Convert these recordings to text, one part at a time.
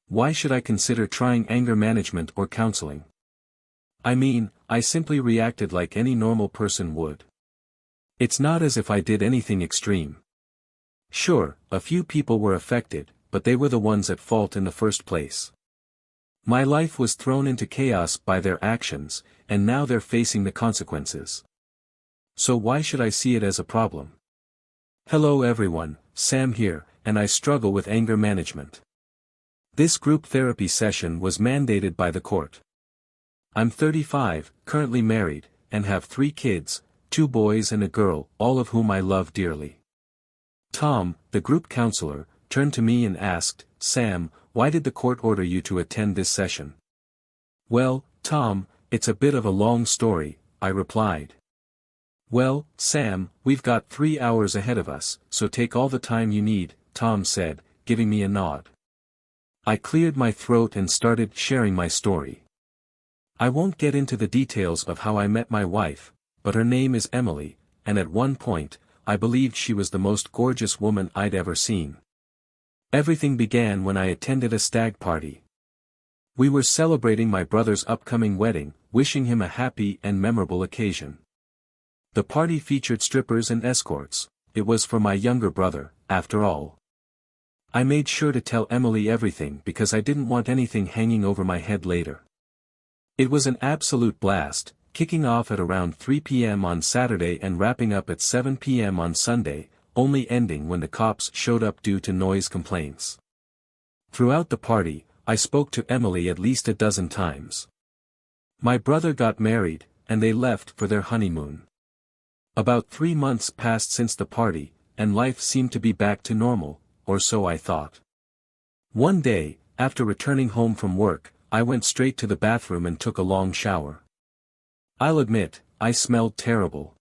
Why should I consider trying anger management or counseling? I mean, I simply reacted like any normal person would. It's not as if I did anything extreme. Sure, a few people were affected, but they were the ones at fault in the first place. My life was thrown into chaos by their actions, and now they're facing the consequences. So why should I see it as a problem? Hello everyone, Sam here, and I struggle with anger management. This group therapy session was mandated by the court. I'm 35, currently married, and have 3 kids, 2 boys and a girl, all of whom I love dearly. Tom, the group counselor, turned to me and asked, Sam, why did the court order you to attend this session? Well, Tom, it's a bit of a long story, I replied. Well, Sam, we've got 3 hours ahead of us, so take all the time you need, Tom said, giving me a nod. I cleared my throat and started sharing my story. I won't get into the details of how I met my wife, but her name is Emily, and at one point, I believed she was the most gorgeous woman I'd ever seen. Everything began when I attended a stag party. We were celebrating my brother's upcoming wedding, wishing him a happy and memorable occasion. The party featured strippers and escorts. It was for my younger brother, after all. I made sure to tell Emily everything because I didn't want anything hanging over my head later. It was an absolute blast, kicking off at around 3 p.m. on Saturday and wrapping up at 7 p.m. on Sunday, only ending when the cops showed up due to noise complaints. Throughout the party, I spoke to Emily at least a dozen times. My brother got married, and they left for their honeymoon. About 3 months passed since the party, and life seemed to be back to normal, or so I thought. One day, after returning home from work, I went straight to the bathroom and took a long shower. I'll admit, I smelled terrible.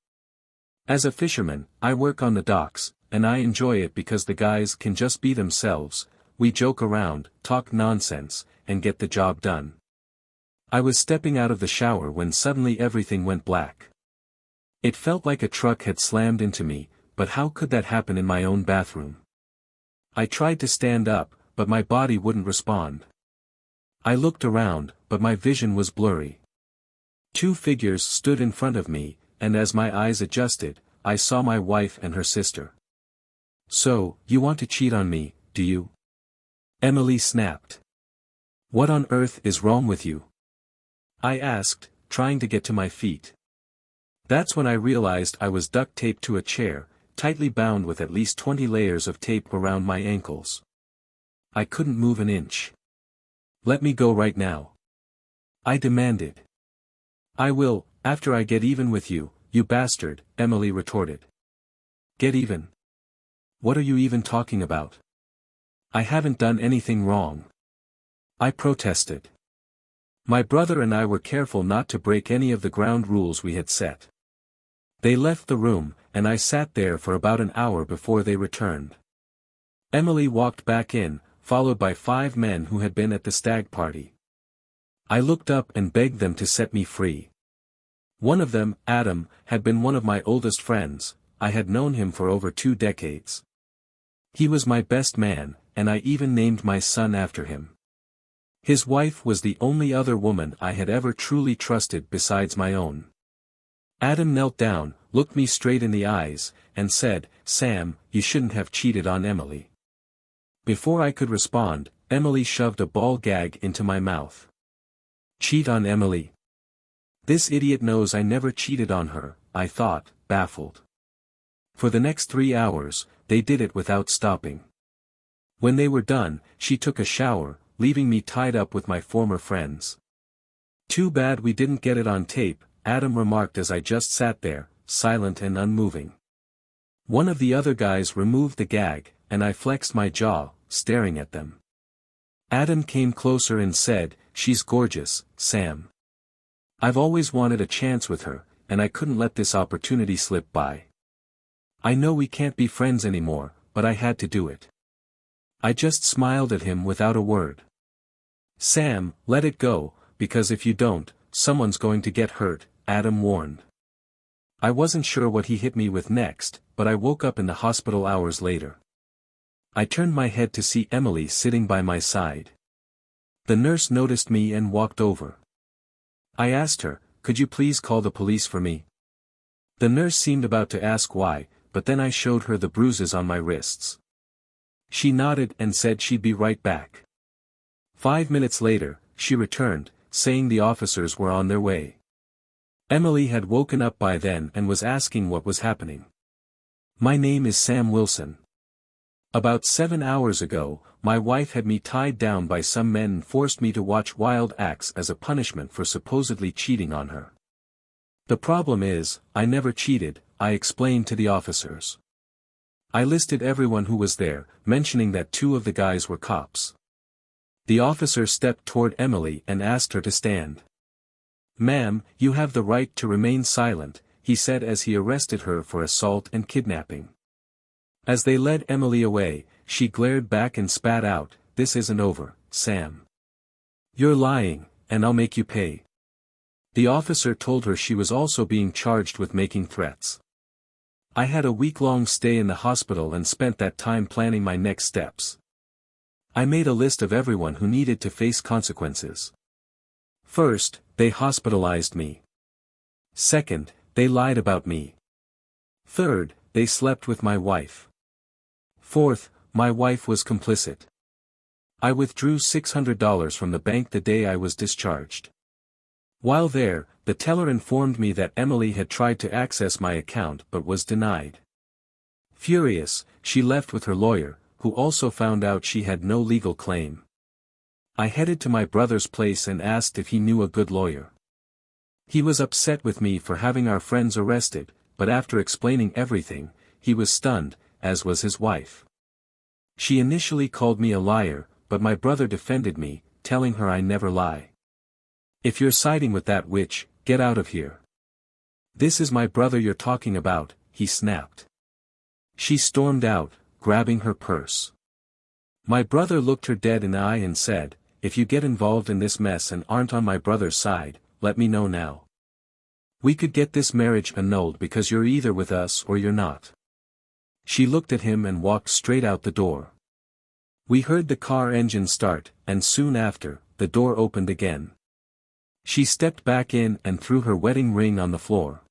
As a fisherman, I work on the docks, and I enjoy it because the guys can just be themselves. We joke around, talk nonsense, and get the job done. I was stepping out of the shower when suddenly everything went black. It felt like a truck had slammed into me, but how could that happen in my own bathroom? I tried to stand up, but my body wouldn't respond. I looked around, but my vision was blurry. 2 figures stood in front of me, and as my eyes adjusted, I saw my wife and her sister. So, you want to cheat on me, do you? Emily snapped. What on earth is wrong with you? I asked, trying to get to my feet. That's when I realized I was duct taped to a chair, tightly bound with at least 20 layers of tape around my ankles. I couldn't move an inch. Let me go right now. I demanded. I will, after I get even with you, you bastard, Emily retorted. Get even? What are you even talking about? I haven't done anything wrong. I protested. My brother and I were careful not to break any of the ground rules we had set. They left the room, and I sat there for about an hour before they returned. Emily walked back in, followed by 5 men who had been at the stag party. I looked up and begged them to set me free. One of them, Adam, had been one of my oldest friends. I had known him for over 2 decades. He was my best man, and I even named my son after him. His wife was the only other woman I had ever truly trusted besides my own. Adam knelt down, looked me straight in the eyes, and said, Sam, you shouldn't have cheated on Emily. Before I could respond, Emily shoved a ball gag into my mouth. Cheat on Emily? This idiot knows I never cheated on her, I thought, baffled. For the next 3 hours, they did it without stopping. When they were done, she took a shower, leaving me tied up with my former friends. Too bad we didn't get it on tape, Adam remarked as I just sat there, silent and unmoving. One of the other guys removed the gag, and I flexed my jaw, staring at them. Adam came closer and said, She's gorgeous, Sam. I've always wanted a chance with her, and I couldn't let this opportunity slip by. I know we can't be friends anymore, but I had to do it. I just smiled at him without a word. Sam, let it go, because if you don't, someone's going to get hurt, Adam warned. I wasn't sure what he hit me with next, but I woke up in the hospital hours later. I turned my head to see Emily sitting by my side. The nurse noticed me and walked over. I asked her, "Could you please call the police for me?" The nurse seemed about to ask why, but then I showed her the bruises on my wrists. She nodded and said she'd be right back. 5 minutes later, she returned, saying the officers were on their way. Emily had woken up by then and was asking what was happening. "My name is Sam Wilson. About 7 hours ago, my wife had me tied down by some men and forced me to watch wild acts as a punishment for supposedly cheating on her. The problem is, I never cheated," I explained to the officers. I listed everyone who was there, mentioning that 2 of the guys were cops. The officer stepped toward Emily and asked her to stand. "Ma'am, you have the right to remain silent," he said as he arrested her for assault and kidnapping. As they led Emily away, she glared back and spat out, "This isn't over, Sam. You're lying, and I'll make you pay." The officer told her she was also being charged with making threats. I had a week-long stay in the hospital and spent that time planning my next steps. I made a list of everyone who needed to face consequences. First, they hospitalized me. Second, they lied about me. Third, they slept with my wife. Fourth, my wife was complicit. I withdrew $600 from the bank the day I was discharged. While there, the teller informed me that Emily had tried to access my account but was denied. Furious, she left with her lawyer, who also found out she had no legal claim. I headed to my brother's place and asked if he knew a good lawyer. He was upset with me for having our friends arrested, but after explaining everything, he was stunned, as was his wife. She initially called me a liar, but my brother defended me, telling her I never lie. "If you're siding with that witch, get out of here." "This is my brother you're talking about," he snapped. She stormed out, grabbing her purse. My brother looked her dead in the eye and said, "If you get involved in this mess and aren't on my brother's side, let me know now. We could get this marriage annulled because you're either with us or you're not." She looked at him and walked straight out the door. We heard the car engine start, and soon after, the door opened again. She stepped back in and threw her wedding ring on the floor.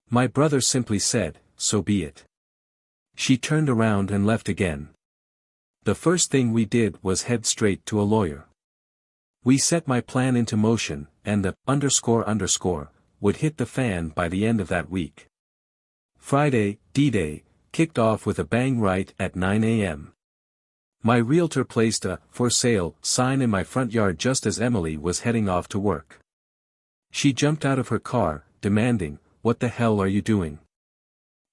My brother simply said, "So be it." She turned around and left again. The first thing we did was head straight to a lawyer. We set my plan into motion, and the __ would hit the fan by the end of that week. Friday, D-Day, kicked off with a bang right at 9 a.m. My realtor placed a "for sale" sign in my front yard just as Emily was heading off to work. She jumped out of her car, demanding, "What the hell are you doing?"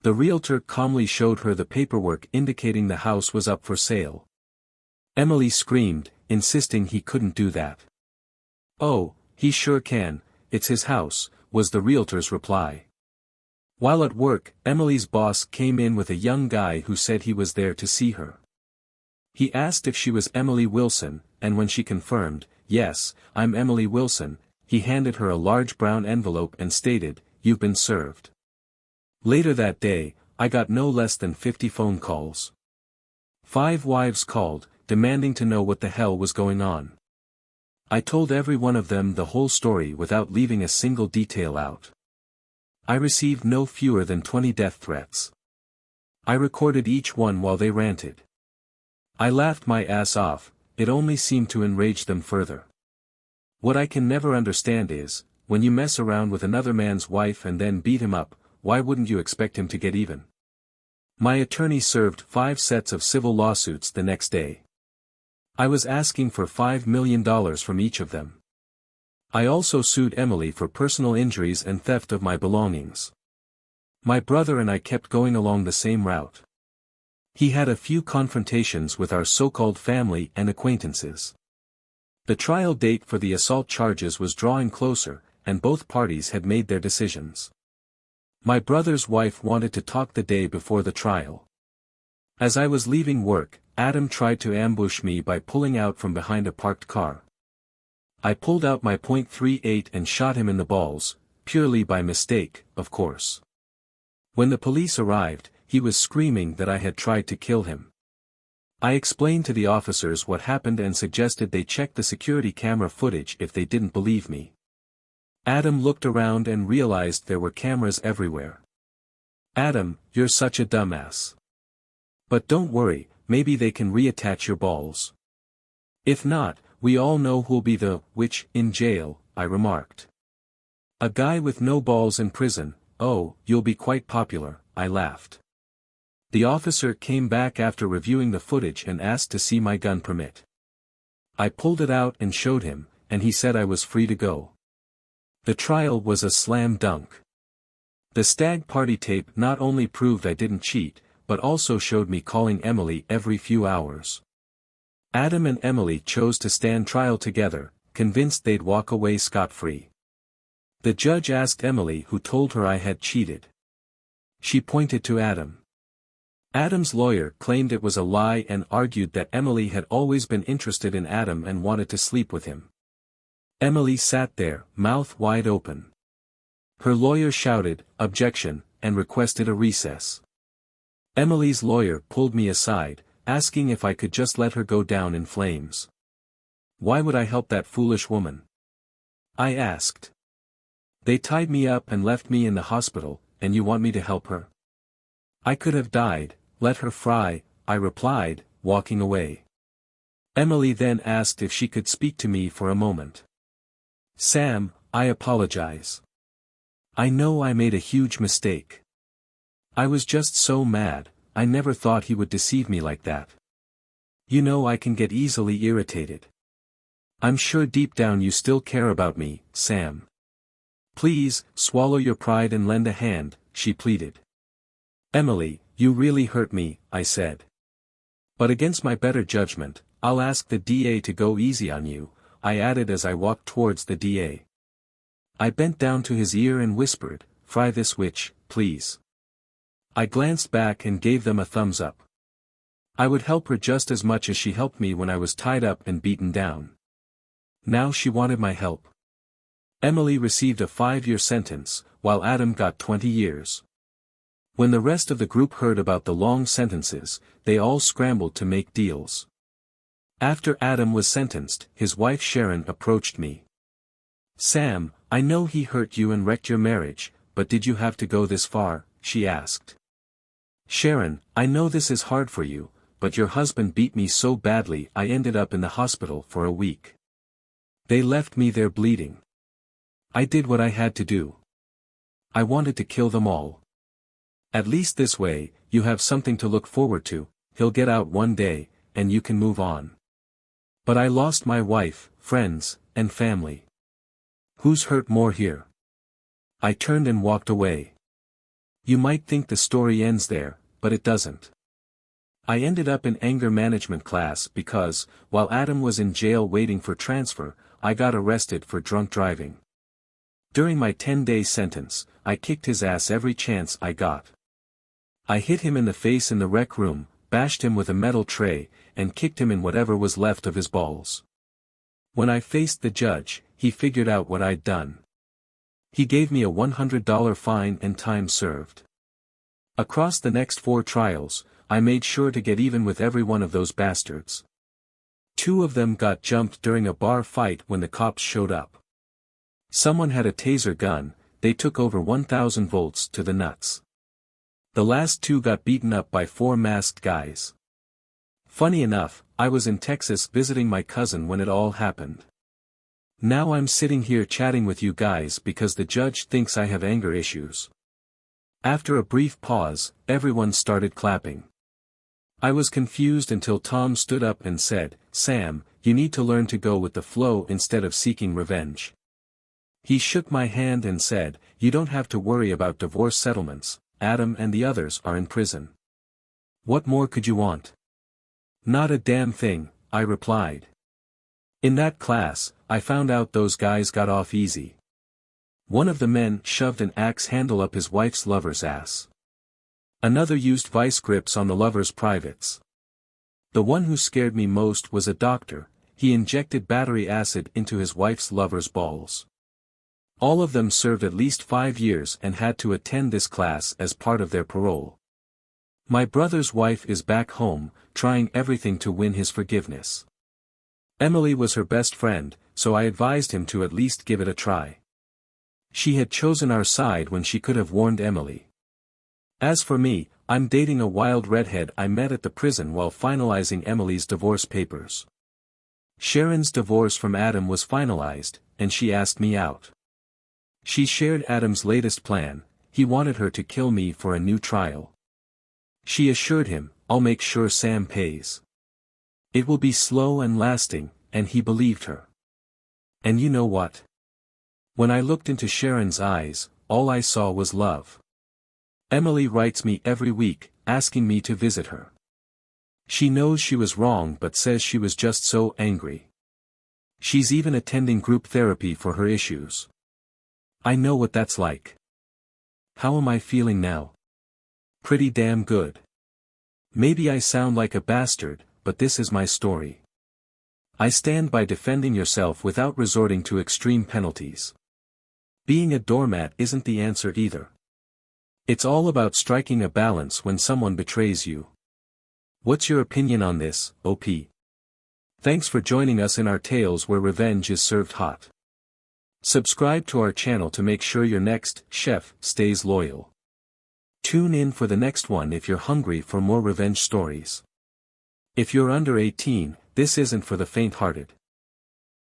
The realtor calmly showed her the paperwork indicating the house was up for sale. Emily screamed, insisting he couldn't do that. "Oh, he sure can, it's his house," was the realtor's reply. While at work, Emily's boss came in with a young guy who said he was there to see her. He asked if she was Emily Wilson, and when she confirmed, "Yes, I'm Emily Wilson," he handed her a large brown envelope and stated, "You've been served." Later that day, I got no less than 50 phone calls. 5 wives called, demanding to know what the hell was going on. I told every one of them the whole story without leaving a single detail out. I received no fewer than 20 death threats. I recorded each one while they ranted. I laughed my ass off, it only seemed to enrage them further. What I can never understand is, when you mess around with another man's wife and then beat him up, why wouldn't you expect him to get even? My attorney served 5 sets of civil lawsuits the next day. I was asking for $5 million from each of them. I also sued Emily for personal injuries and theft of my belongings. My brother and I kept going along the same route. He had a few confrontations with our so-called family and acquaintances. The trial date for the assault charges was drawing closer, and both parties had made their decisions. My brother's wife wanted to talk the day before the trial. As I was leaving work, Adam tried to ambush me by pulling out from behind a parked car. I pulled out my .38 and shot him in the balls, purely by mistake, of course. When the police arrived, he was screaming that I had tried to kill him. I explained to the officers what happened and suggested they check the security camera footage if they didn't believe me. Adam looked around and realized there were cameras everywhere. Adam, you're such a dumbass. But don't worry, maybe they can reattach your balls. If not, we all know who'll be the witch in jail, I remarked. A guy with no balls in prison. Oh, you'll be quite popular, I laughed. The officer came back after reviewing the footage and asked to see my gun permit. I pulled it out and showed him, and he said I was free to go. The trial was a slam dunk. The stag party tape not only proved I didn't cheat, but also showed me calling Emily every few hours. Adam and Emily chose to stand trial together, convinced they'd walk away scot-free. The judge asked Emily who told her I had cheated. She pointed to Adam. Adam's lawyer claimed it was a lie and argued that Emily had always been interested in Adam and wanted to sleep with him. Emily sat there, mouth wide open. Her lawyer shouted, "Objection," and requested a recess. Emily's lawyer pulled me aside, asking if I could just let her go down in flames. Why would I help that foolish woman? I asked. They tied me up and left me in the hospital, and you want me to help her? I could have died, let her fry, I replied, walking away. Emily then asked if she could speak to me for a moment. Sam, I apologize. I know I made a huge mistake. I was just so mad, I never thought he would deceive me like that. You know I can get easily irritated. I'm sure deep down you still care about me, Sam. Please, swallow your pride and lend a hand, she pleaded. Emily, you really hurt me, I said. But against my better judgment, I'll ask the DA to go easy on you, I added as I walked towards the DA. I bent down to his ear and whispered, "Fry this witch, please." I glanced back and gave them a thumbs up. I would help her just as much as she helped me when I was tied up and beaten down. Now she wanted my help. Emily received a 5-year sentence, while Adam got 20 years. When the rest of the group heard about the long sentences, they all scrambled to make deals. After Adam was sentenced, his wife Sharon approached me. Sam, I know he hurt you and wrecked your marriage, but did you have to go this far? She asked. Sharon, I know this is hard for you, but your husband beat me so badly I ended up in the hospital for a week. They left me there bleeding. I did what I had to do. I wanted to kill them all. At least this way, you have something to look forward to, he'll get out one day, and you can move on. But I lost my wife, friends, and family. Who's hurt more here? I turned and walked away. You might think the story ends there, but it doesn't. I ended up in anger management class because, while Adam was in jail waiting for transfer, I got arrested for drunk driving. During my 10-day sentence, I kicked his ass every chance I got. I hit him in the face in the rec room, bashed him with a metal tray, and kicked him in whatever was left of his balls. When I faced the judge, he figured out what I'd done. He gave me a $100 fine and time served. Across the next 4 trials, I made sure to get even with every one of those bastards. 2 of them got jumped during a bar fight when the cops showed up. Someone had a taser gun, they took over 1,000 volts to the nuts. The last 2 got beaten up by 4 masked guys. Funny enough, I was in Texas visiting my cousin when it all happened. Now I'm sitting here chatting with you guys because the judge thinks I have anger issues. After a brief pause, everyone started clapping. I was confused until Tom stood up and said, "Sam, you need to learn to go with the flow instead of seeking revenge." He shook my hand and said, "You don't have to worry about divorce settlements, Adam and the others are in prison. What more could you want?" "Not a damn thing," I replied. In that class, I found out those guys got off easy. One of the men shoved an axe handle up his wife's lover's ass. Another used vice grips on the lover's privates. The one who scared me most was a doctor, he injected battery acid into his wife's lover's balls. All of them served at least 5 years and had to attend this class as part of their parole. My brother's wife is back home, trying everything to win his forgiveness. Emily was her best friend, so I advised him to at least give it a try. She had chosen our side when she could have warned Emily. As for me, I'm dating a wild redhead I met at the prison while finalizing Emily's divorce papers. Sharon's divorce from Adam was finalized, and she asked me out. She shared Adam's latest plan. He wanted her to kill me for a new trial. She assured him, "I'll make sure Sam pays. It will be slow and lasting," and he believed her. And you know what? When I looked into Sharon's eyes, all I saw was love. Emily writes me every week, asking me to visit her. She knows she was wrong but says she was just so angry. She's even attending group therapy for her issues. I know what that's like. How am I feeling now? Pretty damn good. Maybe I sound like a bastard, but this is my story. I stand by defending yourself without resorting to extreme penalties. Being a doormat isn't the answer either. It's all about striking a balance when someone betrays you. What's your opinion on this, OP? Thanks for joining us in our tales where revenge is served hot. Subscribe to our channel to make sure your next chef stays loyal. Tune in for the next one if you're hungry for more revenge stories. If you're under 18, this isn't for the faint-hearted.